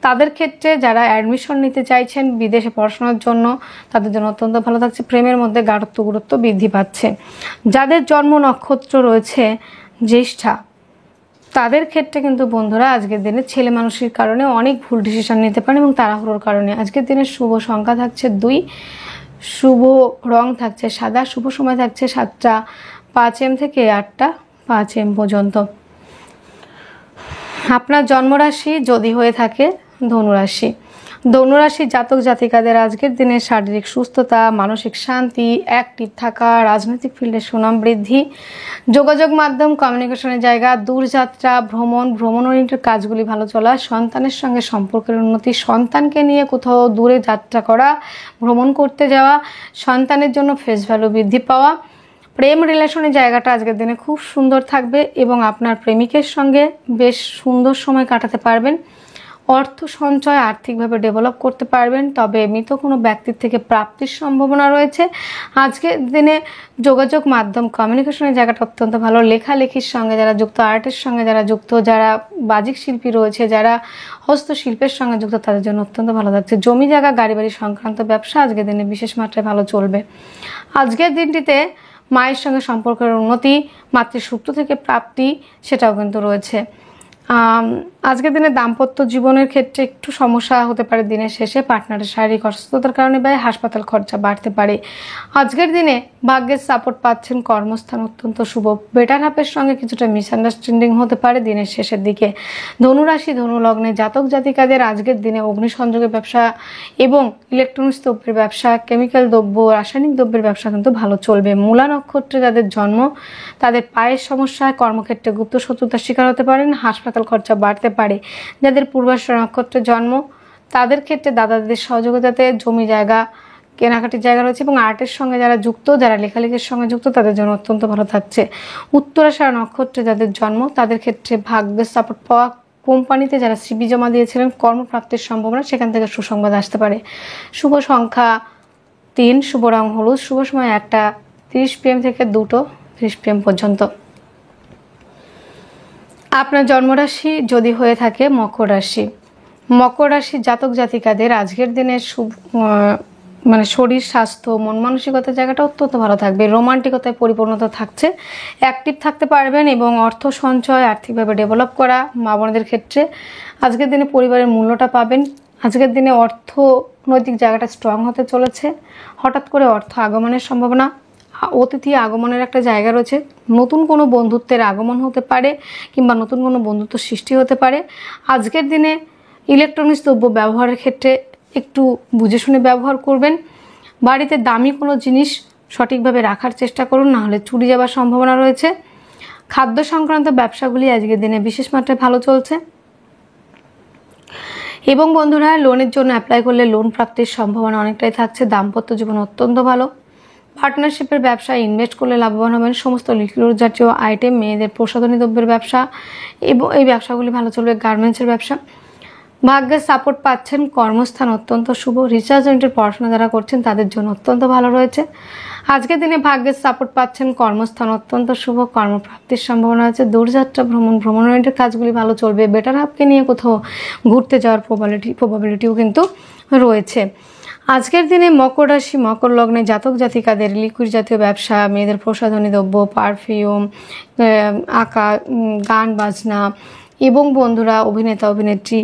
তাদের ক্ষেত্রে যারা অ্যাডমিশন নিতে চাইছেন বিদেশে পড়াশোনার জন্য, তাদের জন্য অত্যন্ত ভালো থাকছে। প্রেমের মধ্যে গাঢ়ত্ব গুরুত্ব বৃদ্ধি পাচ্ছে। যাদের জন্ম নক্ষত্র রয়েছে জ্যেষ্ঠা, তাদের ক্ষেত্রে কিন্তু বন্ধুরা আজকের দিনে ছেলে মানুষের কারণে অনেক ভুল ডিসিশন নিতে পারেন, এবং তাড়াহুড়োর কারণে। আজকের দিনের শুভ সংখ্যা থাকছে 2, শুভ রং থাকছে সাদা, শুভ সময় থাকছে 7টা 5 AM থেকে 8টা 5 AM পর্যন্ত। আপনার জন্মরাশি যদি হয়ে থাকে ধনুরাশি জাতক জাতিকাদের আজকের দিনে শারীরিক সুস্থতা, মানসিক শান্তি, অ্যাক্টিভ থাকা, রাজনৈতিক ফিল্ডে সুনাম বৃদ্ধি, যোগাযোগ মাধ্যম কমিউনিকেশনের জায়গা, দূরযাত্রা ভ্রমণ ওরিয়েন্টেড কাজগুলি ভালো চলা, সন্তানের সঙ্গে সম্পর্কের উন্নতি, সন্তানকে নিয়ে কোথাও দূরে যাত্রা করা, ভ্রমণ করতে যাওয়া, সন্তানের জন্য ফেস ভ্যালু বৃদ্ধি পাওয়া। প্রেম রিলেশনের জায়গাটা আজকের দিনে খুব সুন্দর থাকবে, এবং আপনার প্রেমিকের সঙ্গে বেশ সুন্দর সময় কাটাতে পারবেন। অর্থ সঞ্চয়, আর্থিকভাবে ডেভেলপ করতে পারবেন। তবে মৃত কোনো ব্যক্তির থেকে প্রাপ্তির সম্ভাবনা রয়েছে। আজকের দিনে যোগাযোগ মাধ্যম কমিউনিকেশনের জায়গাটা অত্যন্ত ভালো। লেখালেখির সঙ্গে যারা যুক্ত, আর্টের সঙ্গে যারা যুক্ত, যারা বাজিক শিল্পী রয়েছে, যারা হস্তশিল্পের সঙ্গে যুক্ত, তাদের জন্য অত্যন্ত ভালো থাকছে। জমি জায়গা গাড়ি বাড়ি সংক্রান্ত ব্যবসা আজকের দিনে বিশেষ মাত্রায় ভালো চলবে। আজকের দিনটিতে মায়ের সঙ্গে সম্পর্কের উন্নতি, মাতৃসূত্র থেকে প্রাপ্তি, সেটাও কিন্তু রয়েছে। আজকের দিনে দাম্পত্য জীবনের ক্ষেত্রে একটু সমস্যা হতে পারে দিনের শেষে। পার্টনারের শারীরিক অসুস্থতার কারণে ব্যয়, হাসপাতাল খরচা বাড়তে পারে। আজকের দিনে ভাগ্যের সাপোর্ট পাচ্ছেন, কর্মস্থান অত্যন্ত শুভ। বেটার হাফের সঙ্গে কিছুটা মিসআন্ডারস্ট্যান্ডিং হতে পারে দিনের শেষের দিকে। ধনুরাশি ধনু লগ্নে জাতক জাতিকাদের আজকের দিনে অগ্নিসংযোগের ব্যবসা এবং ইলেকট্রনিক্স দ্রব্যের ব্যবসা, কেমিক্যাল দ্রব্য, রাসায়নিক দ্রব্যের ব্যবসা কিন্তু ভালো চলবে। মূলা নক্ষত্রে যাদের জন্ম তাদের পায়ের সমস্যায় কর্মক্ষেত্রে গুপ্ত শত্রুতার শিকার হতে পারেন, হাসপাতাল খরচা বাড়তে পারে। যাদের পূর্বাষাঢ়া নক্ষত্রে জন্ম তাদের ক্ষেত্রে দাদাদের সহযোগিতাতে জমি জায়গা কেনাকাটির জায়গা রয়েছে এবং আর্টের সঙ্গে যারা যুক্ত, যারা লেখালেখির সঙ্গে যুক্ত তাদের জন্য অত্যন্ত ভালো থাকছে। উত্তরাষাঢ়া নক্ষত্রে যাদের জন্ম তাদের ক্ষেত্রে ভাগ্যের সাপোর্ট পাওয়া, কোম্পানিতে যারা সিভি জমা দিয়েছিলেন কর্মপ্রাপ্তির সম্ভাবনা, সেখান থেকে সুসংবাদ আসতে পারে। শুভ সংখ্যা 3, শুভ রং হলুদ, শুভ সময় 1:30 PM থেকে 2:30 PM পর্যন্ত। আপনার জন্মরাশি যদি হয়ে থাকে মকর রাশি, মকর রাশির জাতক জাতিকাদের আজকের দিনে শরীর স্বাস্থ্য মন মানসিকতার জায়গাটা অত্যন্ত ভালো থাকবে। রোমান্টিকতায় পরিপূর্ণতা থাকছে, অ্যাক্টিভ থাকতে পারবেন এবং অর্থ সঞ্চয়, আর্থিকভাবে ডেভেলপ করা মা বোনদের ক্ষেত্রে আজকের দিনে পরিবারের মূল্যটা পাবেন। আজকের দিনে অর্থনৈতিক জায়গাটা স্ট্রং হতে চলেছে। হঠাৎ করে অর্থ আগমনের সম্ভাবনা, অতিথি আগমনের একটা জায়গা রয়েছে। নতুন কোনো বন্ধুত্বের আগমন হতে পারে কিংবা নতুন কোনো বন্ধুত্ব সৃষ্টি হতে পারে। আজকের দিনে ইলেকট্রনিক্স দ্রব্য ব্যবহারের ক্ষেত্রে একটু বুঝে শুনে ব্যবহার করবেন। বাড়িতে দামি কোনো জিনিস সঠিকভাবে রাখার চেষ্টা করুন, না হলে চুরি যাওয়ার সম্ভাবনা রয়েছে। খাদ্য সংক্রান্ত ব্যবসাগুলি আজকের দিনে বিশেষ মাত্রায় ভালো চলছে এবং বন্ধুরা লোনের জন্য অ্যাপ্লাই করলে লোন প্রাপ্তির সম্ভাবনা অনেকটাই থাকছে। দাম্পত্য জীবন অত্যন্ত ভালো। পার্টনারশিপের ব্যবসায় ইনভেস্ট করলে লাভবান হবেন। সমস্ত লিকুইড জাতীয় আইটেম, মেয়েদের প্রসাধনী দ্রব্যের ব্যবসা এবং এই ব্যবসাগুলি ভালো চলবে। গার্মেন্টসের ব্যবসা ভাগ্যের সাপোর্ট পাচ্ছেন, কর্মস্থান অত্যন্ত শুভ। রিসার্চ ইউনিটের পড়াশোনা যারা করছেন তাদের জন্য অত্যন্ত ভালো রয়েছে। আজকের দিনে ভাগ্যের সাপোর্ট পাচ্ছেন, কর্মস্থান অত্যন্ত শুভ, কর্মপ্রাপ্তির সম্ভাবনা আছে। দূরযাত্রা ভ্রমণ ইউনিটের কাজগুলি ভালো চলবে। বেটার হাফকে নিয়ে কোথাও ঘুরতে যাওয়ার প্রবাবিলিটিও কিন্তু রয়েছে। আজকের দিনে মকর রাশি মকর লগ্নে জাতক জাতিকাদের লিকুইড জাতীয় ব্যবসা, মেয়েদের প্রসাধনী দ্রব্য, পারফিউম, আঁকা, গান বাজনা এবং বন্ধুরা অভিনেতা অভিনেত্রী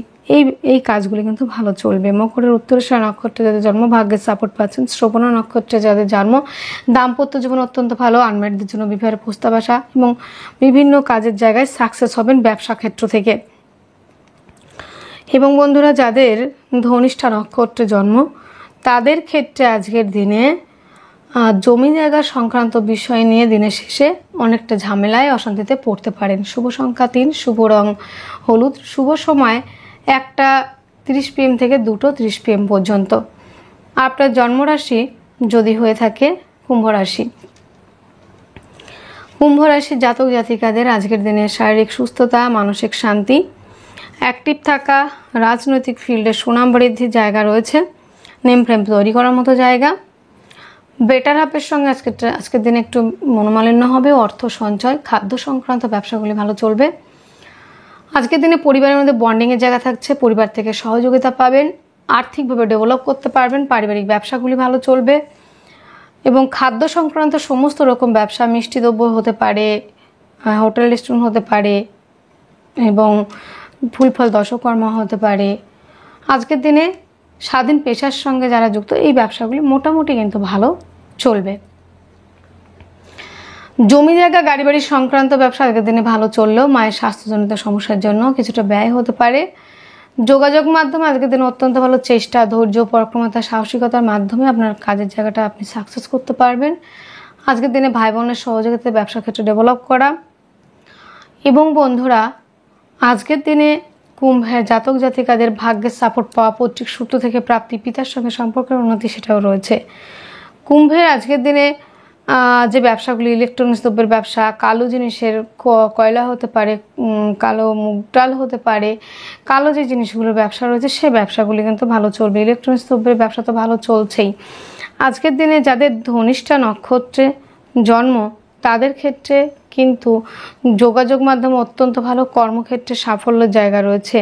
এই কাজগুলি কিন্তু ভালো চলবে। মকরের উত্তরাষাঢ়া নক্ষত্রে যাদের জন্ম ভাগ্যের সাপোর্ট পাচ্ছেন। শ্রবণা নক্ষত্রে যাদের জন্ম দাম্পত্য জীবন অত্যন্ত ভালো। আনম্যারিডদের জন্য বিবাহের প্রস্তাব আসা এবং বিভিন্ন কাজের জায়গায় সাকসেস হবেন ব্যবসা ক্ষেত্র থেকে। এবং বন্ধুরা যাদের ধনিষ্ঠা নক্ষত্রে জন্ম তাদের ক্ষেত্রে আজকের দিনে জমি জায়গা সংক্রান্ত বিষয় নিয়ে দিনের শেষে অনেকটা ঝামেলায় অশান্তিতে পড়তে পারেন। শুভ সংখ্যা 3, শুভ রং হলুদ, শুভ সময় 1:30 PM থেকে 2:30 PM পর্যন্ত। আপনার জন্মরাশি যদি হয়ে থাকে কুম্ভ রাশি, কুম্ভ রাশির জাতক জাতিকাদের আজকের দিনে শারীরিক সুস্থতা, মানসিক শান্তি, অ্যাক্টিভ থাকা, রাজনৈতিক ফিল্ডে সুনাম বৃদ্ধির জায়গা রয়েছে। নেম ফ্রেম তৈরি করার মতো জায়গা। বেটার হাফের সঙ্গে আজকের দিনে একটু মনোমালিন্য হবে। অর্থ সঞ্চয়, খাদ্য সংক্রান্ত ব্যবসাগুলি ভালো চলবে। আজকের দিনে পরিবারের মধ্যে বন্ডিংয়ের জায়গা থাকছে, পরিবার থেকে সহযোগিতা পাবেন, আর্থিকভাবে ডেভেলপ করতে পারবেন, পারিবারিক ব্যবসাগুলি ভালো চলবে এবং খাদ্য সংক্রান্ত সমস্ত রকম ব্যবসা, মিষ্টি দ্রব্য হতে পারে, হোটেল রেস্টুরেন্ট হতে পারে এবং ফুল ফল দশকর্মা হতে পারে। আজকের দিনে স্বাধীন পেশার সঙ্গে যারা যুক্ত এই ব্যবসাগুলি মোটামুটি কিন্তু ভালো চলবে। জমি জায়গা গাড়ি বাড়ি সংক্রান্ত ব্যবসা আজকের দিনে ভালো চললেও মায়ের স্বাস্থ্যজনিত সমস্যার জন্য কিছুটা ব্যয় হতে পারে। যোগাযোগ মাধ্যমে আজকের দিনে অত্যন্ত ভালো চেষ্টা, ধৈর্য, পরাক্রমতা, সাহসিকতার মাধ্যমে আপনার কাজের জায়গাটা আপনি সাকসেস করতে পারবেন। আজকের দিনে ভাই বোনের সহযোগিতায় ব্যবসা ক্ষেত্রে ডেভেলপ করা এবং বন্ধুরা আজকের দিনে কুম্ভের জাতক জাতিকাদের ভাগ্যের সাপোর্ট পাওয়া, পৈতৃক সূত্র থেকে প্রাপ্তি, পিতার সঙ্গে সম্পর্কের উন্নতি সেটাও রয়েছে। কুম্ভের আজকের দিনে যে ব্যবসাগুলি ইলেকট্রনিক্স দ্রব্যের ব্যবসা, কালো জিনিসের কয়লা হতে পারে, কালো মুগ ডাল হতে পারে, কালো যে জিনিসগুলোর ব্যবসা রয়েছে সে ব্যবসাগুলি কিন্তু ভালো চলবে। ইলেকট্রনিক্স দ্রব্যের ব্যবসা তো ভালো চলছেই। আজকের দিনে যাদের ধনিষ্ঠা নক্ষত্রে জন্ম তাদের ক্ষেত্রে কিন্তু যোগাযোগ মাধ্যম অত্যন্ত ভালো, কর্মক্ষেত্রে সাফল্যের জায়গা রয়েছে।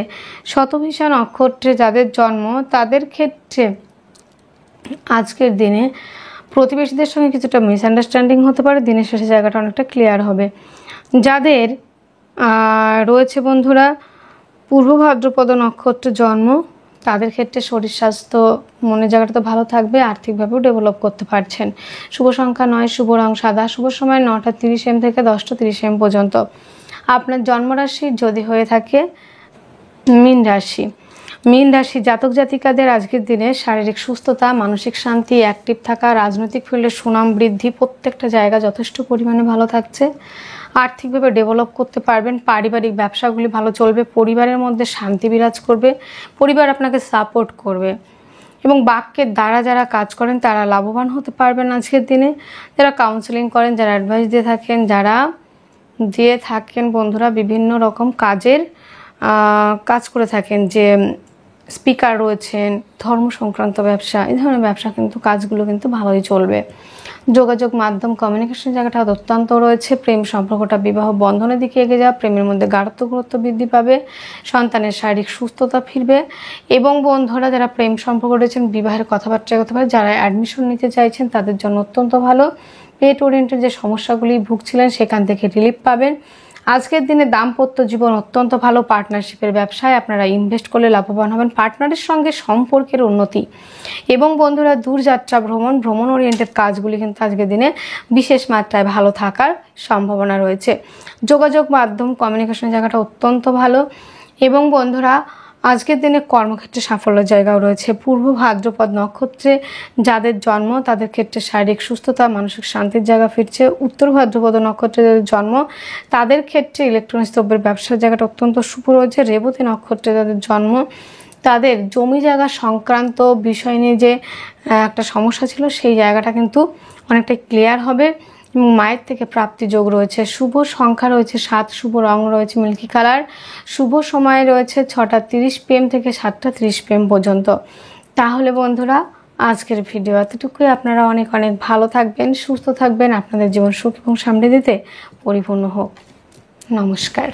শতভিষা নক্ষত্রে যাদের জন্ম তাদের ক্ষেত্রে আজকের দিনে প্রতিবেশীদের সঙ্গে কিছুটা মিসআন্ডারস্ট্যান্ডিং হতে পারে, দিনের শেষে জায়গাটা অনেকটা ক্লিয়ার হবে। যাদের রয়েছে বন্ধুরা পূর্ব ভাদ্রপদ নক্ষত্রে জন্ম, তাদের ক্ষেত্রে শরীর স্বাস্থ্য মনের জায়গাটা তো ভালো থাকবে, আর্থিকভাবেও ডেভেলপ করতে পারছেন। শুভ সংখ্যা 9, শুভ রং সাদা, শুভ সময় 9টা 30 AM থেকে 10টা 30 AM পর্যন্ত। আপনার জন্মরাশি যদি হয়ে থাকে মীন রাশি, মীন রাশি জাতক জাতিকাদের আজকের দিনে শারীরিক সুস্থতা, মানসিক শান্তি, অ্যাক্টিভ থাকা, রাজনৈতিক ফিল্ডে সুনাম বৃদ্ধি, প্রত্যেকটা জায়গা যথেষ্ট পরিমাণে ভালো থাকছে। আর্থিকভাবে ডেভেলপ করতে পারবেন, পারিবারিক ব্যবসাগুলি ভালো চলবে, পরিবারের মধ্যে শান্তি বিরাজ করবে, পরিবার আপনাকে সাপোর্ট করবে এবং বাক্যের দ্বারা যারা কাজ করেন তারা লাভবান হতে পারবেন আজকের দিনে। যারা কাউন্সেলিং করেন, যারা অ্যাডভাইস দিয়ে থাকেন বন্ধুরা, বিভিন্ন রকম কাজ করে থাকেন, যে স্পিকার রয়েছেন, ধর্ম সংক্রান্ত ব্যবসা, এই ধরনের ব্যবসা কিন্তু কাজগুলো কিন্তু ভালোই চলবে। যোগাযোগ মাধ্যম, কমিউনিকেশন জায়গাটা অত্যন্ত রয়েছে। প্রেম সম্পর্কটা বিবাহ বন্ধনের দিকে এগিয়ে যাওয়া, প্রেমের মধ্যে গাঢ়ত্ব গুরুত্ব বৃদ্ধি পাবে, সন্তানের শারীরিক সুস্থতা ফিরবে এবং বন্ধুরা যারা প্রেম সম্পর্ক রয়েছেন বিবাহের কথাবার্তা করতে পারে, যারা অ্যাডমিশন নিতে চাইছেন তাদের জন্য অত্যন্ত ভালো। পেট ওরিয়েন্টেড যে সমস্যাগুলি ভুগছিলেন সেখান থেকে রিলিফ পাবেন। আজকের দিনে দাম্পত্য জীবন অত্যন্ত ভালো। পার্টনারশিপের ব্যবসায় আপনারা ইনভেস্ট করলে লাভবান হবেন, পার্টনারের সঙ্গে সম্পর্কের উন্নতি এবং বন্ধুরা দূরযাত্রা ভ্রমণ ওরিয়েন্টেড কাজগুলি কিন্তু আজকের দিনে বিশেষ মাত্রায় ভালো থাকার সম্ভাবনা রয়েছে। যোগাযোগ মাধ্যম, কমিউনিকেশন জায়গাটা অত্যন্ত ভালো এবং বন্ধুরা আজকের দিনে কর্মক্ষেত্রে সাফল্যের জায়গাও রয়েছে। পূর্ব ভাদ্রপদ নক্ষত্রে যাদের জন্ম তাদের ক্ষেত্রে শারীরিক সুস্থতা, মানসিক শান্তির জায়গা ফিরছে। উত্তর ভাদ্রপদ নক্ষত্রে যাদের জন্ম তাদের ক্ষেত্রে ইলেকট্রনিক্স দ্রব্যের ব্যবসার জায়গাটা অত্যন্ত শুভ রয়েছে। রেবতী নক্ষত্রে যাদের জন্ম তাদের জমি জায়গা সংক্রান্ত বিষয় নিয়ে যে একটা সমস্যা ছিল সেই জায়গাটা কিন্তু অনেকটাই ক্লিয়ার হবে এবং মায়ের থেকে প্রাপ্তি যোগ রয়েছে। শুভ সংখ্যা রয়েছে 7, শুভ রং রয়েছে মিল্কি কালার, শুভ সময় রয়েছে 6টা 30 PM থেকে 7টা 30 PM পর্যন্ত। তাহলে বন্ধুরা আজকের ভিডিও এতটুকুই। আপনারা অনেক অনেক ভালো থাকবেন, সুস্থ থাকবেন, আপনাদের জীবন সুখ এবং সমৃদ্ধিতে পরিপূর্ণ হোক। নমস্কার।